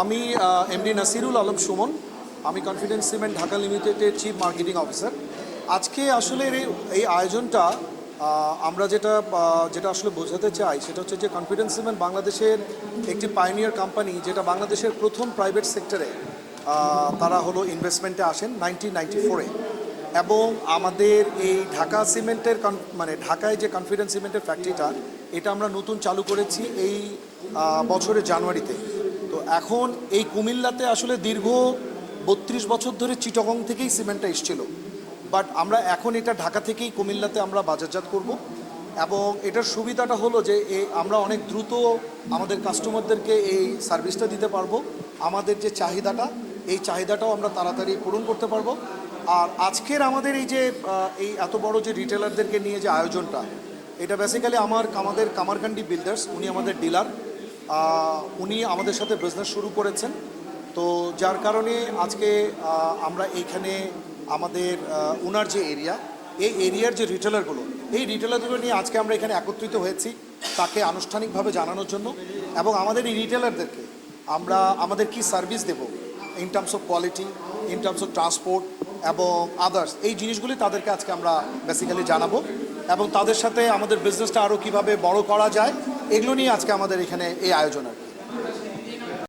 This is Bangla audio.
আমি এমডি নাসিরুল আলম সুমন। আমি কনফিডেন্স সিমেন্ট ঢাকা লিমিটেডের চিফ মার্কেটিং অফিসার। আজকে আসলে এই আয়োজনটা আমরা যেটা আসলে বোঝাতে চাই সেটা হচ্ছে যে কনফিডেন্স সিমেন্ট বাংলাদেশের একটি পাইনিয়ার কোম্পানি, যেটা বাংলাদেশের প্রথম প্রাইভেট সেক্টরে তারা হলো ইনভেস্টমেন্টে আসেন 1994-এ। এবং আমাদের এই ঢাকা সিমেন্টের মানে ঢাকায় যে কনফিডেন্স সিমেন্টের ফ্যাক্টরিটা, এটা আমরা নতুন চালু করেছি এই বছরের জানুয়ারিতে। তো এখন এই কুমিল্লাতে আসলে দীর্ঘ 32 বছর ধরে চিটাগং থেকেই সিমেন্টটা এসেছিল, বাট আমরা এখন এটা ঢাকা থেকেই কুমিল্লাতে আমরা বাজারজাত করব। এবং এটার সুবিধাটা হলো যে আমরা অনেক দ্রুত আমাদের কাস্টমারদেরকে এই সার্ভিসটা দিতে পারবো। আমাদের যে চাহিদাটা, এই চাহিদাটাও আমরা তাড়াতাড়ি পূরণ করতে পারবো। আর আজকের আমাদের এই এত বড় যে রিটেলারদেরকে নিয়ে যে আয়োজনটা, এটা বেসিক্যালি আমাদের কামারকান্ডি বিল্ডার্স, উনি আমাদের ডিলার, উনি আমাদের সাথে বিজনেস শুরু করেছেন। তো যার কারণে আজকে আমরা এইখানে আমাদের ওনার যে এরিয়া, এই এরিয়ার যে রিটেলারগুলো, এই রিটেলারগুলো নিয়ে আজকে আমরা এখানে একত্রিত হয়েছি তাকে আনুষ্ঠানিকভাবে জানানোর জন্য। এবং আমাদের এই রিটেলারদেরকে আমরা আমাদের কি সার্ভিস দেব in terms of quality, in terms of transport এবং আদার্স, এই জিনিসগুলি তাদেরকে আজকে আমরা বেসিক্যালি জানাবো। এবং তাদের সাথে আমাদের বিজনেসটা আরও কীভাবে বড় করা যায়, এগুলো নিয়ে আজকে আমাদের এখানে এই আয়োজন আর কি।